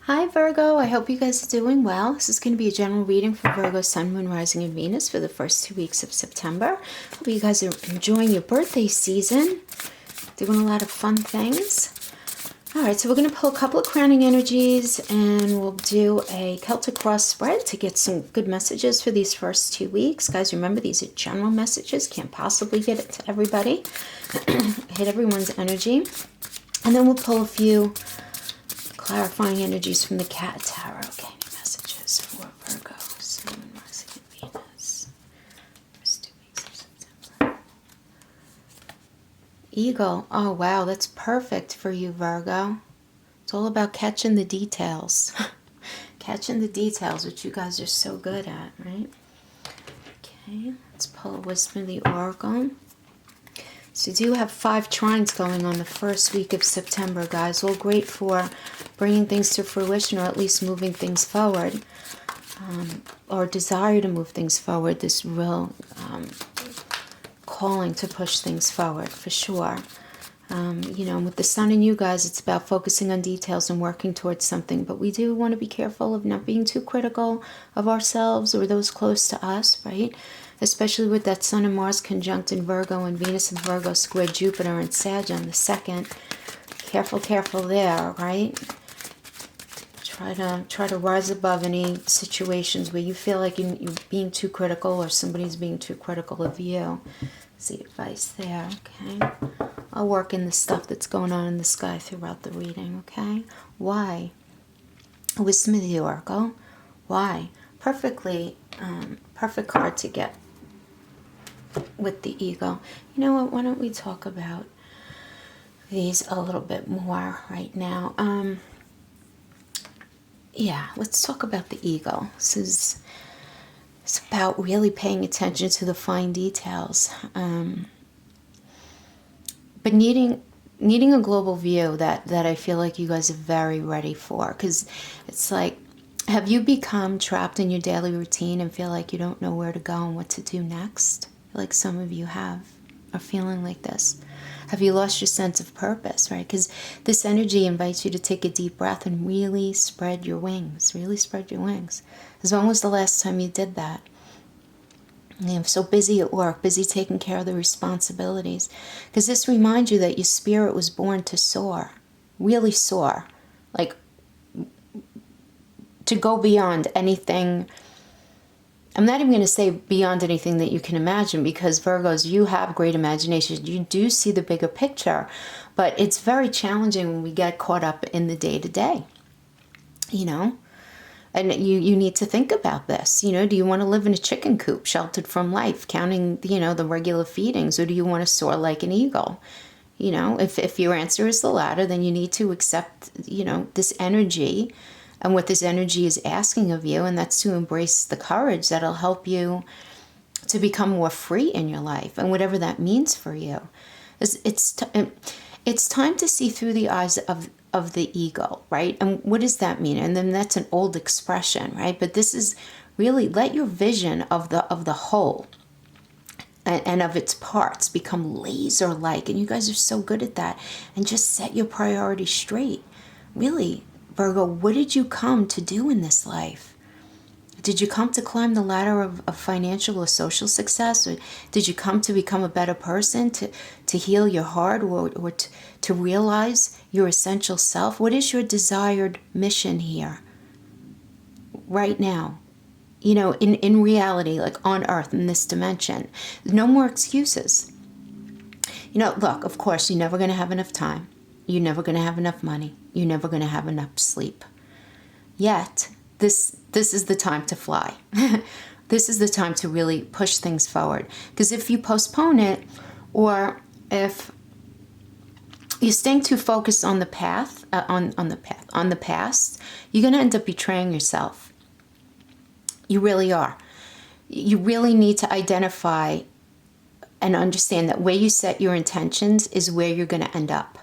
Hi Virgo, I hope you guys are doing well. This is going to be a general reading for Virgo, Sun, Moon, Rising, and Venus for the first 2 weeks of September. Hope you guys are enjoying your birthday season, doing a lot of fun things. Alright, so we're going to pull a couple of crowning energies and we'll do a Celtic cross spread to get some good messages for these first 2 weeks. Guys, remember these are general messages, can't possibly get it to everybody. Hit everyone's energy. And then we'll pull a few clarifying energies from the Cat Tarot. Okay, messages for Virgo, Sun, Moon, Rising, and Venus. First 2 weeks of September. Eagle. Oh, wow, that's perfect for you, Virgo. It's all about catching the details. Catching the details, which you guys are so good at, right? Okay, let's pull a Wisdom of the Oracle. So you do have 5 trines going on the first week of September, guys. All great for bringing things to fruition or at least moving things forward. Or desire to move things forward. This real calling to push things forward, for sure. With the Sun in you guys, it's about focusing on details and working towards something. But we do want to be careful of not being too critical of ourselves or those close to us, right? Especially with that Sun and Mars conjunct in Virgo and Venus and Virgo square Jupiter and Sag on the 2nd. Careful there, right? Try to rise above any situations where you feel like you're being too critical or somebody's being too critical of you. That's the advice there, okay? I'll work in the stuff that's going on in the sky throughout the reading, okay? Why? Wisdom of the Oracle. Why? Perfect card to get with the Eagle. You know what? Why don't we talk about these a little bit more right now? Yeah, let's talk about the Eagle. It's about really paying attention to the fine details. But needing a global view that I feel like you guys are very ready for. Because it's like, have you become trapped in your daily routine and feel like you don't know where to go and what to do next? Like some of you are feeling like this. Have you lost your sense of purpose, right? Because this energy invites you to take a deep breath and really spread your wings. Really spread your wings. Because when was the last time you did that? I'm so busy at work, busy taking care of the responsibilities. Because this reminds you that your spirit was born to soar. Really soar. Like, to go beyond anything. I'm not even going to say beyond anything that you can imagine, because Virgos, you have great imagination. You do see the bigger picture, but it's very challenging when we get caught up in the day-to-day, And you need to think about this. Do you want to live in a chicken coop, sheltered from life, counting, the regular feedings, or do you want to soar like an eagle? If your answer is the latter, then you need to accept, this energy and what this energy is asking of you, and that's to embrace the courage that'll help you to become more free in your life, and whatever that means for you. It's time to see through the eyes of the eagle, right? And what does that mean? And then that's an old expression, right? But this is really, let your vision of the whole and of its parts become laser-like. And you guys are so good at that. And just set your priorities straight. Really, Virgo, what did you come to do in this life? Did you come to climb the ladder of financial or social success? Or did you come to become a better person, to heal your heart, or to realize your essential self? What is your desired mission here, right now? In reality, like on Earth, in this dimension. No more excuses. Look, of course, you're never going to have enough time. You're never going to have enough money. You're never going to have enough sleep. Yet, this is the time to fly. This is the time to really push things forward. Because if you postpone it, or if you're staying too focused on the path, on the past, you're going to end up betraying yourself. You really are. You really need to identify and understand that where you set your intentions is where you're going to end up.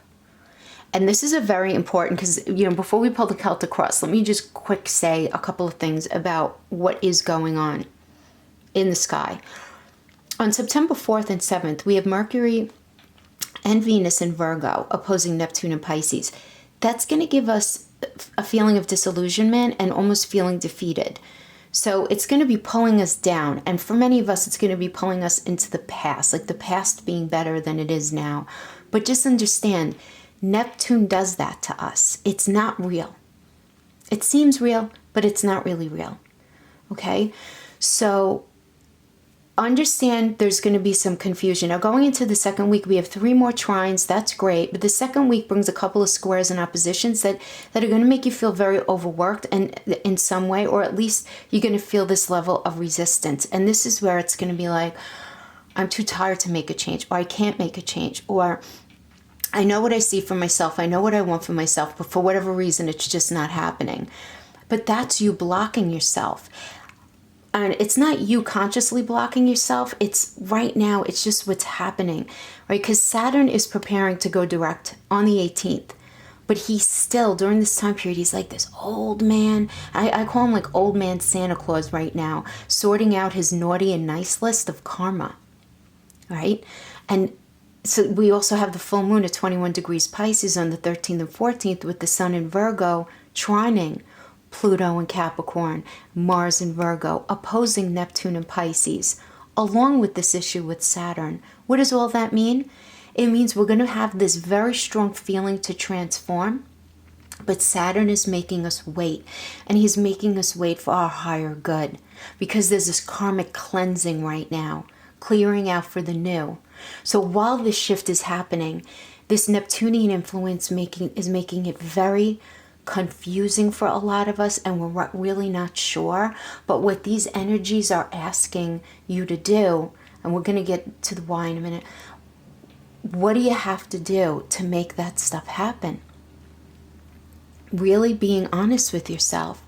And this is a very important, because, before we pull the Celtic cross, let me just quick say a couple of things about what is going on in the sky. On September 4th and 7th, we have Mercury and Venus in Virgo opposing Neptune and Pisces. that's going to give us a feeling of disillusionment and almost feeling defeated. So it's going to be pulling us down. And for many of us, it's going to be pulling us into the past, like the past being better than it is now. But just understand, Neptune does that to us. It's not real. It seems real, but it's not really real. Okay? So understand there's going to be some confusion. Now, going into the second week, we have 3 more trines. That's great. But the second week brings a couple of squares and oppositions that are going to make you feel very overworked and in some way, or at least you're going to feel this level of resistance. And this is where it's going to be like, I'm too tired to make a change, or I can't make a change, or I know what I see for myself. I know what I want for myself, but for whatever reason, it's just not happening. But that's you blocking yourself. And it's not you consciously blocking yourself. It's right now, it's just what's happening, right? Because Saturn is preparing to go direct on the 18th. But he's still, during this time period, he's like this old man. I call him like old man Santa Claus right now, sorting out his naughty and nice list of karma, right? And so we also have the full moon at 21 degrees Pisces on the 13th and 14th with the sun in Virgo trining Pluto and Capricorn, Mars and Virgo, opposing Neptune and Pisces, along with this issue with Saturn. What does all that mean? It means we're going to have this very strong feeling to transform, but Saturn is making us wait, and he's making us wait for our higher good, because there's this karmic cleansing right now, clearing out for the new. So while this shift is happening, this Neptunian influence is making it very confusing for a lot of us, and we're really not sure. But what these energies are asking you to do, and we're going to get to the why in a minute, what do you have to do to make that stuff happen? Really being honest with yourself.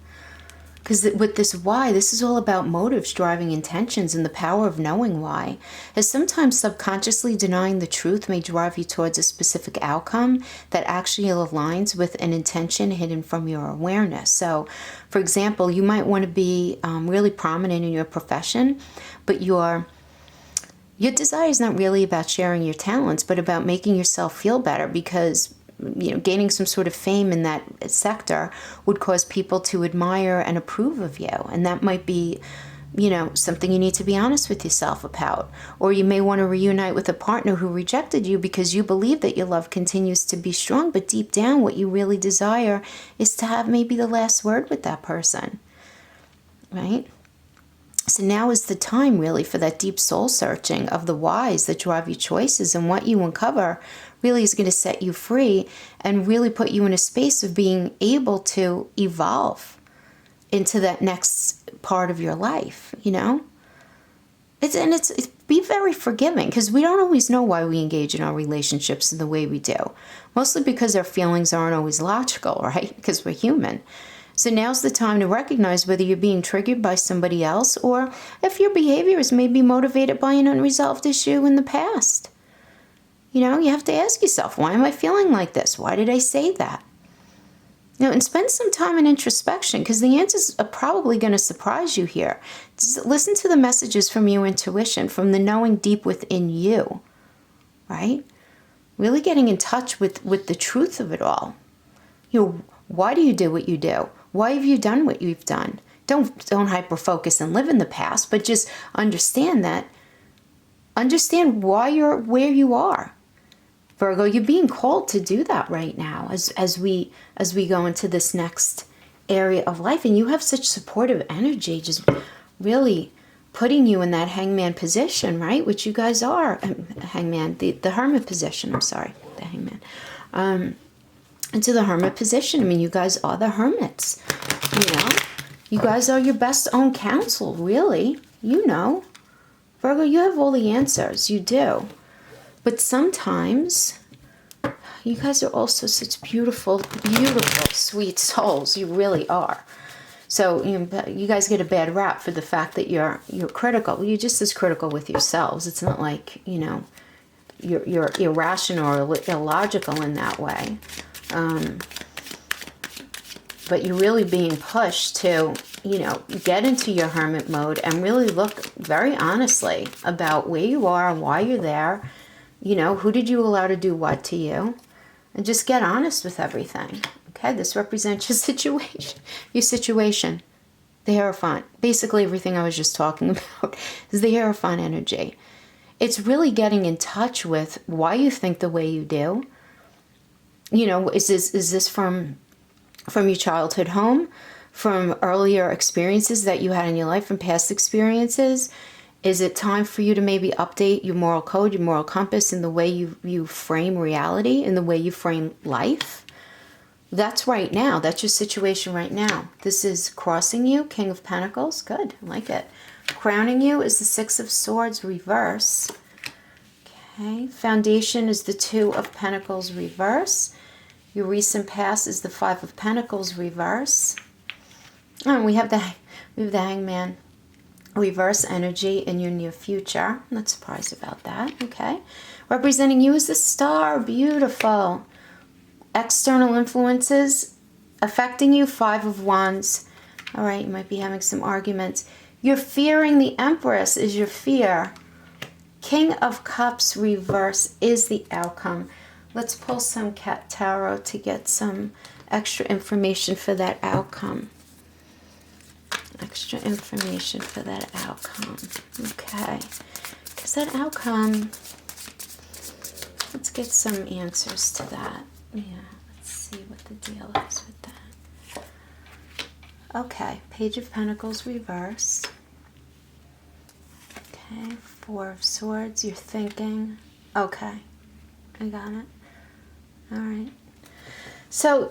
Because with this why, this is all about motives, driving intentions, and the power of knowing why. As sometimes subconsciously denying the truth may drive you towards a specific outcome that actually aligns with an intention hidden from your awareness. So, for example, you might want to be really prominent in your profession, but your desire is not really about sharing your talents, but about making yourself feel better, because gaining some sort of fame in that sector would cause people to admire and approve of you. And that might be, something you need to be honest with yourself about. Or you may want to reunite with a partner who rejected you because you believe that your love continues to be strong, but deep down what you really desire is to have maybe the last word with that person, right? So now is the time really for that deep soul searching of the whys that drive your choices, and what you uncover really is going to set you free and really put you in a space of being able to evolve into that next part of your life, It's be very forgiving, because we don't always know why we engage in our relationships in the way we do. Mostly because our feelings aren't always logical, right? Because we're human. So now's the time to recognize whether you're being triggered by somebody else, or if your behavior is maybe motivated by an unresolved issue in the past. You have to ask yourself, why am I feeling like this? Why did I say that? And spend some time in introspection, because the answers are probably going to surprise you here. Just listen to the messages from your intuition, from the knowing deep within you, right? Really getting in touch with the truth of it all. Why do you do what you do? Why have you done what you've done? Don't hyper-focus and live in the past, but just understand why you're where you are. Virgo, you're being called to do that right now as we go into this next area of life. And you have such supportive energy, just really putting you in that hangman position, right? Which you guys are. Hangman, the hermit position, I'm sorry, the hangman. Into the hermit position. I mean, you guys are the hermits, You guys are your best own counsel, really. Virgo, you have all the answers. You do. But sometimes you guys are also such beautiful, beautiful, sweet souls. You really are. So you guys get a bad rap for the fact that you're critical. You're just as critical with yourselves. It's not like, you're irrational or illogical in that way. But you're really being pushed to, get into your hermit mode and really look very honestly about where you are and why you're there. Who did you allow to do what to you? And just get honest with everything. Okay, this represents your situation. Your situation. The Hierophant. Basically everything I was just talking about is the Hierophant energy. It's really getting in touch with why you think the way you do. You know, is this from your childhood home, from earlier experiences that you had in your life, from past experiences? Is it time for you to maybe update your moral code, your moral compass, in the way you frame reality, in the way you frame life? That's right now. That's your situation right now. This is crossing you, King of Pentacles. Good, I like it. Crowning you is the Six of Swords reverse. Okay, foundation is the Two of Pentacles reverse. Your recent past is the Five of Pentacles reverse. And we have the Hangman reverse energy in your near future. I'm not surprised about that. Okay, representing you is the Star. Beautiful. External influences affecting you, Five of Wands. All right, you might be having some arguments. You're fearing the Empress is your fear. King of Cups reverse is the outcome. Let's pull some Cat Tarot to get some extra information for that outcome. Extra information for that outcome. Okay. Because that outcome, let's get some answers to that. Yeah, let's see what the deal is with that. Okay, Page of Pentacles reverse. Okay, Four of Swords, you're thinking. Okay, I got it. All right. So,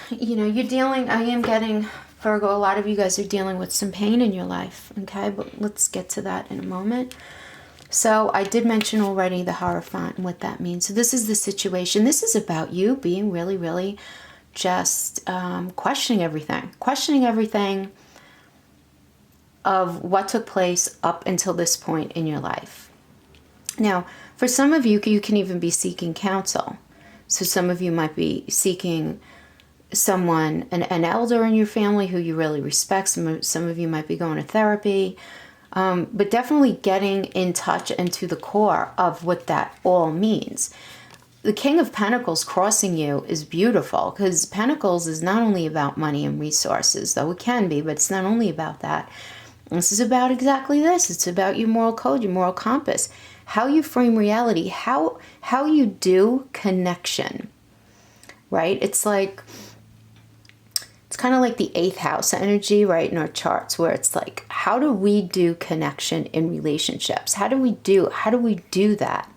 you know, you're dealing, I am getting, Virgo, a lot of you guys are dealing with some pain in your life, okay? But let's get to that in a moment. So I did mention already the Hierophant and what that means. So this is the situation. This is about you being really, really just questioning everything of what took place up until this point in your life. Now, for some of you, you can even be seeking counsel. So some of you might be seeking someone, an elder in your family who you really respect. Some of you might be going to therapy. But definitely getting in touch and to the core of what that all means. The King of Pentacles crossing you is beautiful, because Pentacles is not only about money and resources, though it can be, but it's not only about that. This is about exactly this. It's about your moral code, your moral compass, how you frame reality, how you do connection, right? It's like, it's kind of like the 8th house energy, right, in our charts, where it's like, how do we do connection in relationships? How do we do that?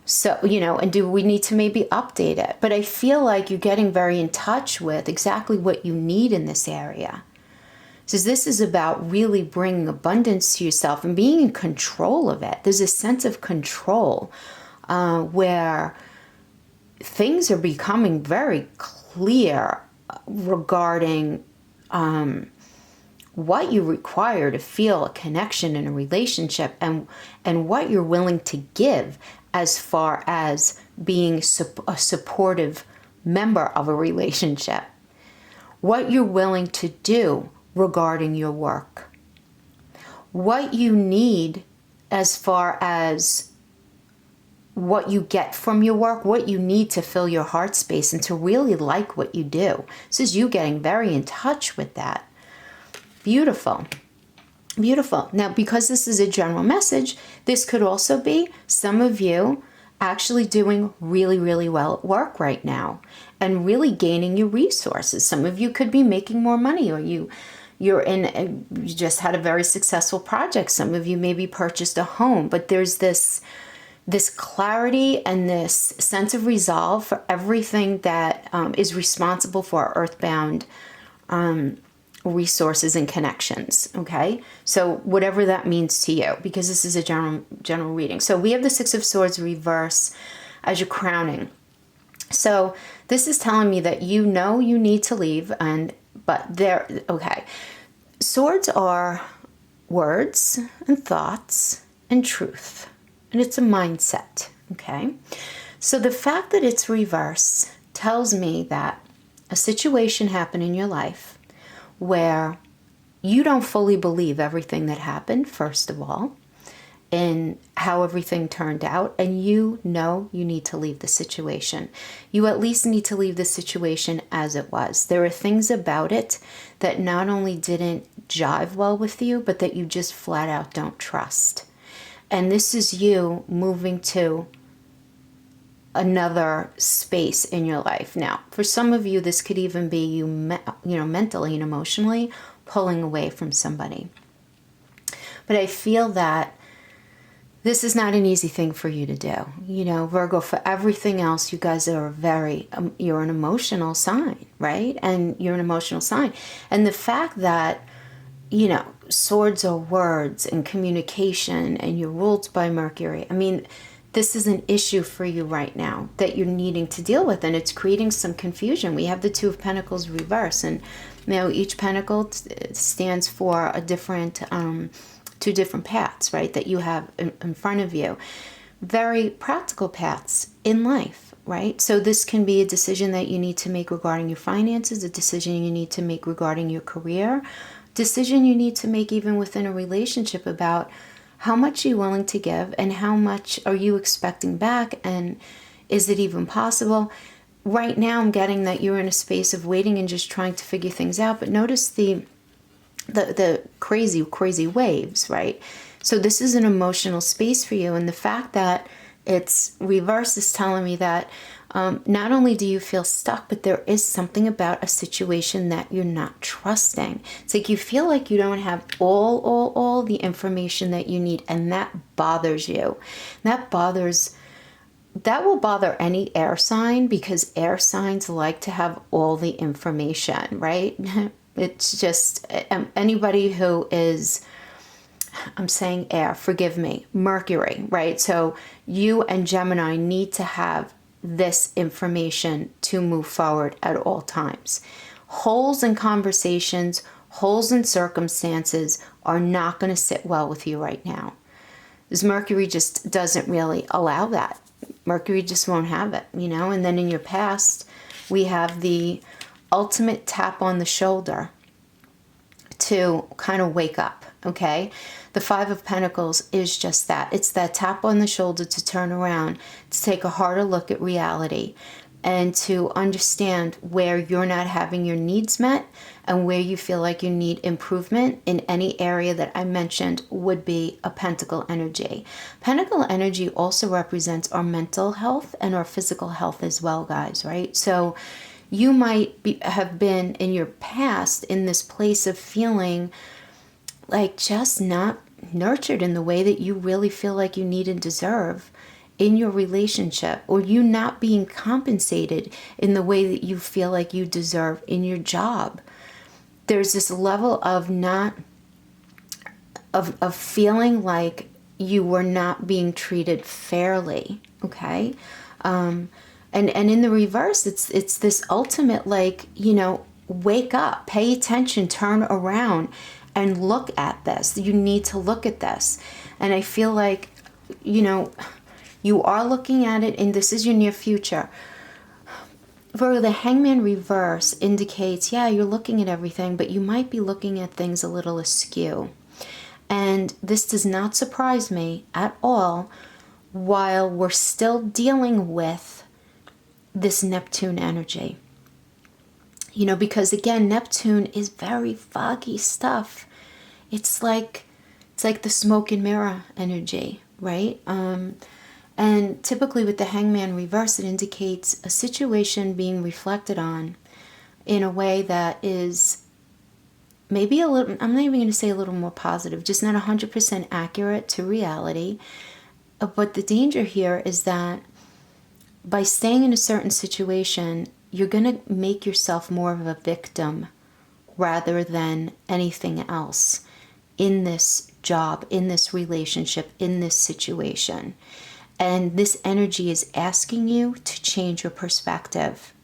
So, you know, and do we need to maybe update it? But I feel like you're getting very in touch with exactly what you need in this area. So this is about really bringing abundance to yourself and being in control of it. There's a sense of control where things are becoming very clear regarding what you require to feel a connection in a relationship, and what you're willing to give as far as being a supportive member of a relationship. What you're willing to do regarding your work. What you need as far as what you get from your work, what you need to fill your heart space and to really like what you do. This is you getting very in touch with that. Beautiful. Beautiful. Now, because this is a general message, this could also be some of you actually doing really, really well at work right now and really gaining your resources. Some of you could be making more money, or you just had a very successful project. Some of you maybe purchased a home, but there's this clarity and this sense of resolve for everything that is responsible for our earthbound resources and connections. Okay, so whatever that means to you, because this is a general reading. So we have the Six of Swords reverse as your crowning. So this is telling me that you know you need to leave, okay. Swords are words and thoughts and truth, and it's a mindset. Okay, so the fact that it's reverse tells me that a situation happened in your life where you don't fully believe everything that happened, first of all, in how everything turned out, and you know you need to leave the situation. You at least need to leave the situation as it was. There are things about it that not only didn't jive well with you, but that you just flat out don't trust. And this is you moving to another space in your life. Now, for some of you, this could even be you mentally and emotionally pulling away from somebody. But I feel that this is not an easy thing for you to do. Virgo, for everything else, you guys are you're an emotional sign, right? And you're an emotional sign. And the fact that, swords are words and communication, and you're ruled by Mercury. I mean, this is an issue for you right now that you're needing to deal with, and it's creating some confusion. We have the Two of Pentacles reverse, and each pentacle stands for a different two different paths, right, that you have in front of you. Very practical paths in life, right? So this can be a decision that you need to make regarding your finances, a decision you need to make regarding your career, decision you need to make even within a relationship about how much you're willing to give and how much are you expecting back, and is it even possible? Right now I'm getting that you're in a space of waiting and just trying to figure things out, but notice the crazy waves, right? So this is an emotional space for you, and the fact that it's reverse is telling me that not only do you feel stuck, but there is something about a situation that you're not trusting. It's like you feel like you don't have all the information that you need, and that bothers you. That will bother any air sign, because air signs like to have all the information, right? It's just anybody who is, I'm saying air, forgive me, Mercury, right? So you and Gemini need to have this information to move forward at all times. Holes in conversations, holes in circumstances are not going to sit well with you right now. Because Mercury just doesn't really allow that. Mercury just won't have it, And then in your past, we have the ultimate tap on the shoulder to kind of wake up, okay? The Five of Pentacles is just that. It's that tap on the shoulder to turn around, to take a harder look at reality, and to understand where you're not having your needs met and where you feel like you need improvement in any area that I mentioned would be a pentacle energy. Pentacle energy also represents our mental health and our physical health as well, guys, right? So you might have been in your past in this place of feeling like just not nurtured in the way that you really feel like you need and deserve in your relationship, or you not being compensated in the way that you feel like you deserve in your job. There's this level of feeling like you were not being treated fairly, okay? And in the reverse, it's this ultimate, like, wake up, pay attention, turn around and look at this. You need to look at this. And I feel like, you are looking at it, and this is your near future. Virgo, the Hangman reverse indicates, you're looking at everything, but you might be looking at things a little askew. And this does not surprise me at all while we're still dealing with this Neptune energy. Because again, Neptune is very foggy stuff. It's like the smoke and mirror energy, right? And typically with the Hangman reverse, it indicates a situation being reflected on in a way that is maybe a little, I'm not even going to say a little more positive, just not 100% accurate to reality. But the danger here is that by staying in a certain situation, you're going to make yourself more of a victim rather than anything else in this job, in this relationship, in this situation. And this energy is asking you to change your perspective.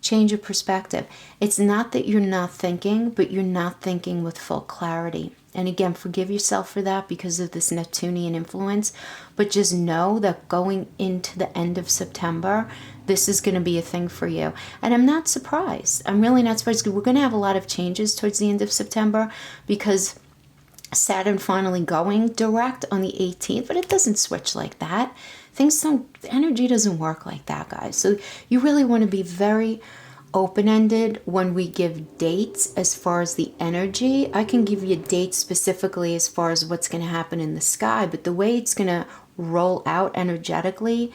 Change your perspective. It's not that you're not thinking, but you're not thinking with full clarity. And again, forgive yourself for that because of this Neptunian influence. But just know that going into the end of September, this is going to be a thing for you. And I'm not surprised. I'm really not surprised. We're going to have a lot of changes towards the end of September because Saturn finally going direct on the 18th, but it doesn't switch like that. Energy doesn't work like that, guys. So you really want to be very open-ended when we give dates as far as the energy. I can give you dates specifically as far as what's going to happen in the sky, but the way it's going to roll out energetically,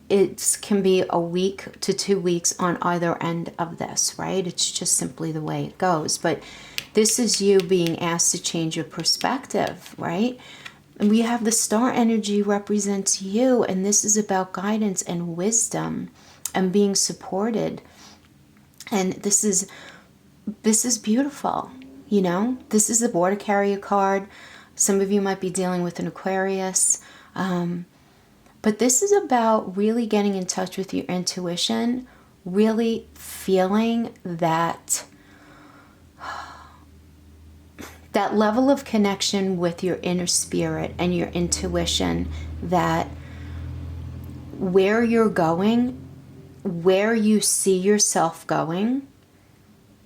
it can be a week to 2 weeks on either end of this, right? It's just simply the way it goes. But this is you being asked to change your perspective, right? And we have the star energy represents you, and this is about guidance and wisdom and being supported. And this is beautiful, you know? This is the water carrier card. Some of you might be dealing with an Aquarius. But this is about really getting in touch with your intuition, really feeling that level of connection with your inner spirit and your intuition, that where you're going, where you see yourself going,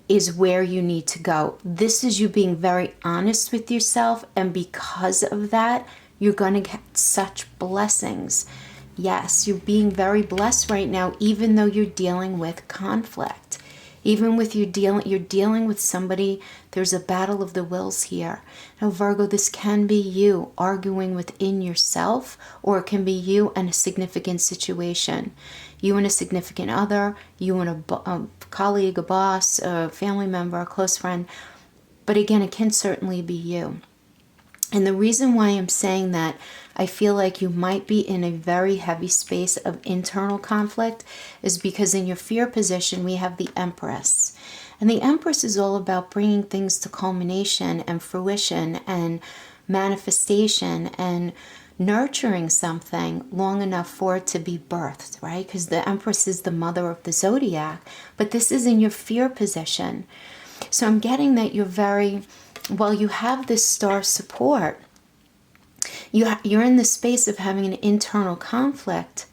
is where you need to go. This is you being very honest with yourself, and because of that, you're going to get such blessings. Yes, you're being very blessed right now, even though you're dealing with conflict. Even with you're dealing with somebody, there's a battle of the wills here. Now, Virgo, this can be you arguing within yourself, or it can be you and a significant situation. You and a significant other, you and a colleague, a boss, a family member, a close friend. But again, it can certainly be you. And the reason why I'm saying that, I feel like you might be in a very heavy space of internal conflict, is because in your fear position, we have the Empress. And the Empress is all about bringing things to culmination and fruition and manifestation and nurturing something long enough for it to be birthed, right? Because the Empress is the mother of the zodiac, but this is in your fear position. So I'm getting that you're very, while you have this star support, you're in the space of having an internal conflict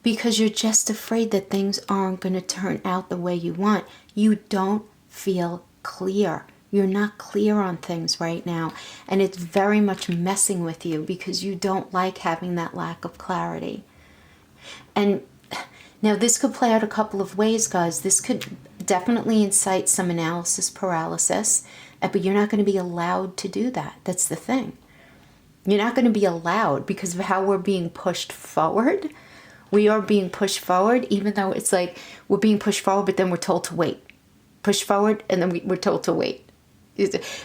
because you're just afraid that things aren't going to turn out the way you want. You don't feel clear. You're not clear on things right now, and it's very much messing with you because you don't like having that lack of clarity. And now this could play out a couple of ways, guys. This could definitely incite some analysis paralysis, but you're not going to be allowed to do that. That's the thing. You're not going to be allowed because of how we're being pushed forward. We are being pushed forward, even though it's like we're being pushed forward, but then we're told to wait. Push forward, and then we're told to wait.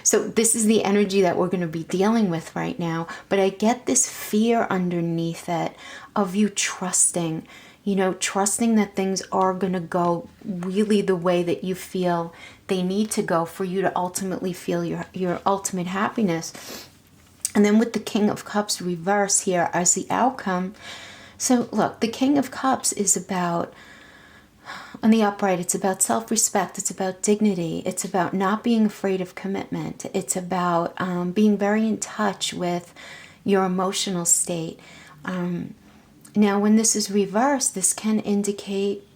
So this is the energy that we're going to be dealing with right now. But I get this fear underneath it of you trusting, trusting that things are going to go really the way that you feel they need to go for you to ultimately feel your ultimate happiness. And then with the King of Cups reverse here as the outcome. So look, the King of Cups is about, on the upright, it's about self-respect, it's about dignity, it's about not being afraid of commitment, it's about being very in touch with your emotional state. Now, when this is reversed, this can indicate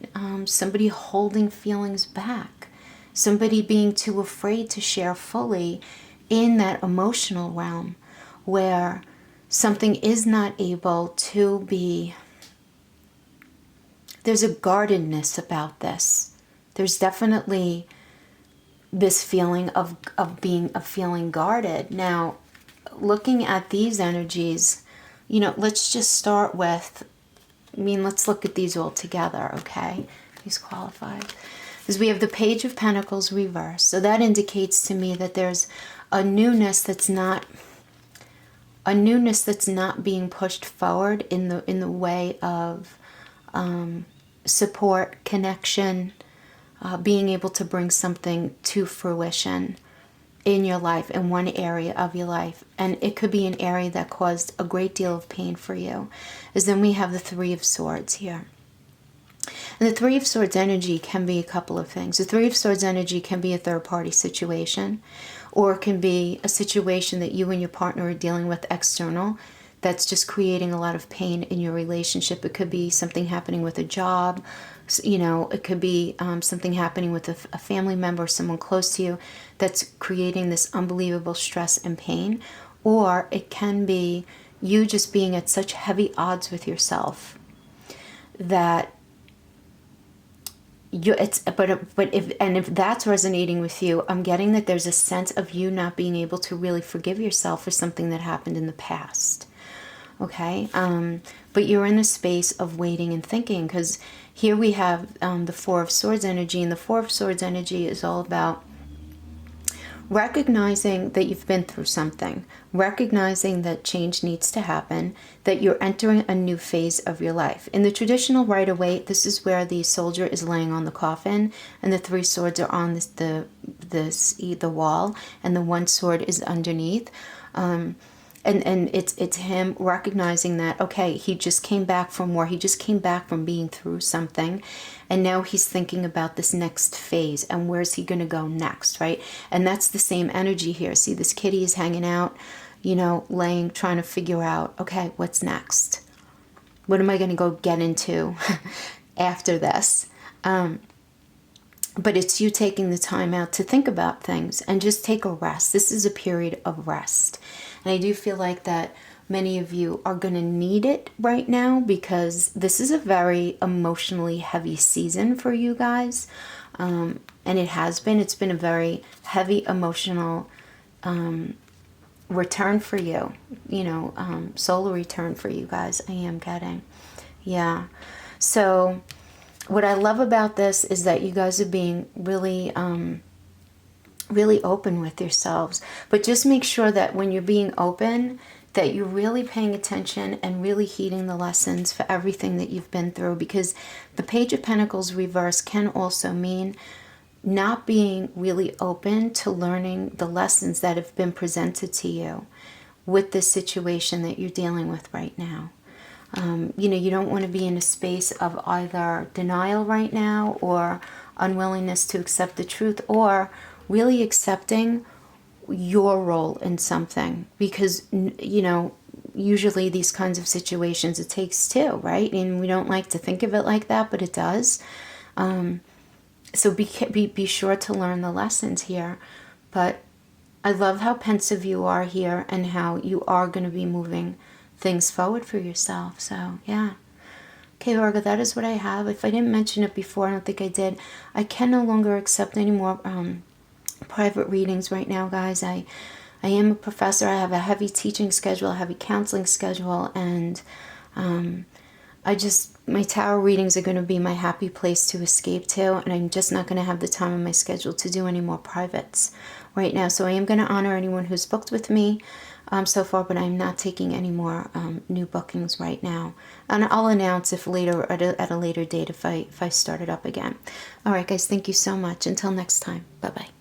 somebody holding feelings back, somebody being too afraid to share fully in that emotional realm, where something is not able to be, there's a guardedness about this. There's definitely this feeling of feeling guarded. Now, looking at these energies, let's just start with, let's look at these all together, okay? These qualified. Because we have the Page of Pentacles reversed. So that indicates to me that there's a newness that's not being pushed forward in the way of support, connection, being able to bring something to fruition in your life, in one area of your life. And it could be an area that caused a great deal of pain for you. As then we have the Three of Swords here. And the Three of Swords energy can be a couple of things. The Three of Swords energy can be a third-party situation, or it can be a situation that you and your partner are dealing with external that's just creating a lot of pain in your relationship. It could be something happening with a job, you know, it could be something happening with a family member or someone close to you that's creating this unbelievable stress and pain. Or it can be you just being at such heavy odds with yourself that if that's resonating with you, I'm getting that there's a sense of you not being able to really forgive yourself for something that happened in the past. Okay, but you're in a space of waiting and thinking, because here we have the Four of Swords energy, and the Four of Swords energy is all about recognizing that you've been through something, recognizing that change needs to happen, that you're entering a new phase of your life. In the traditional Rider-Waite, this is where the soldier is laying on the coffin, and the three swords are on the wall, and the one sword is underneath. And it's him recognizing that, okay, he just came back from war. He just came back from being through something. And now he's thinking about this next phase and where's he going to go next, right? And that's the same energy here. See, this kitty is hanging out, you know, laying, trying to figure out, okay, what's next? What am I going to go get into after this? But it's you taking the time out to think about things and just take a rest. This is a period of rest. And I do feel like that many of you are going to need it right now, because this is a very emotionally heavy season for you guys. And it has been. It's been a very heavy emotional return for you. You know, solar return for you guys. I am getting. Yeah. So what I love about this is that you guys are being really, really open with yourselves. But just make sure that when you're being open, that you're really paying attention and really heeding the lessons for everything that you've been through. Because the Page of Pentacles reverse can also mean not being really open to learning the lessons that have been presented to you with this situation that you're dealing with right now. You know, you don't want to be in a space of either denial right now, or unwillingness to accept the truth, or really accepting your role in something. Because, you know, usually these kinds of situations, it takes two, right? And we don't like to think of it like that, but it does. So be sure to learn the lessons here. But I love how pensive you are here, and how you are going to be moving things forward for yourself. So yeah. Okay, Virgo, that is what I have. If I didn't mention it before, I don't think I did, I can no longer accept any more private readings right now, guys. I am a professor. I have a heavy teaching schedule, a heavy counseling schedule, and my tarot readings are going to be my happy place to escape to, and I'm just not going to have the time in my schedule to do any more privates right now. So I am going to honor anyone who's booked with me so far, but I'm not taking any more new bookings right now. And I'll announce if later at a later date if I start it up again. All right, guys, thank you so much. Until next time, bye-bye.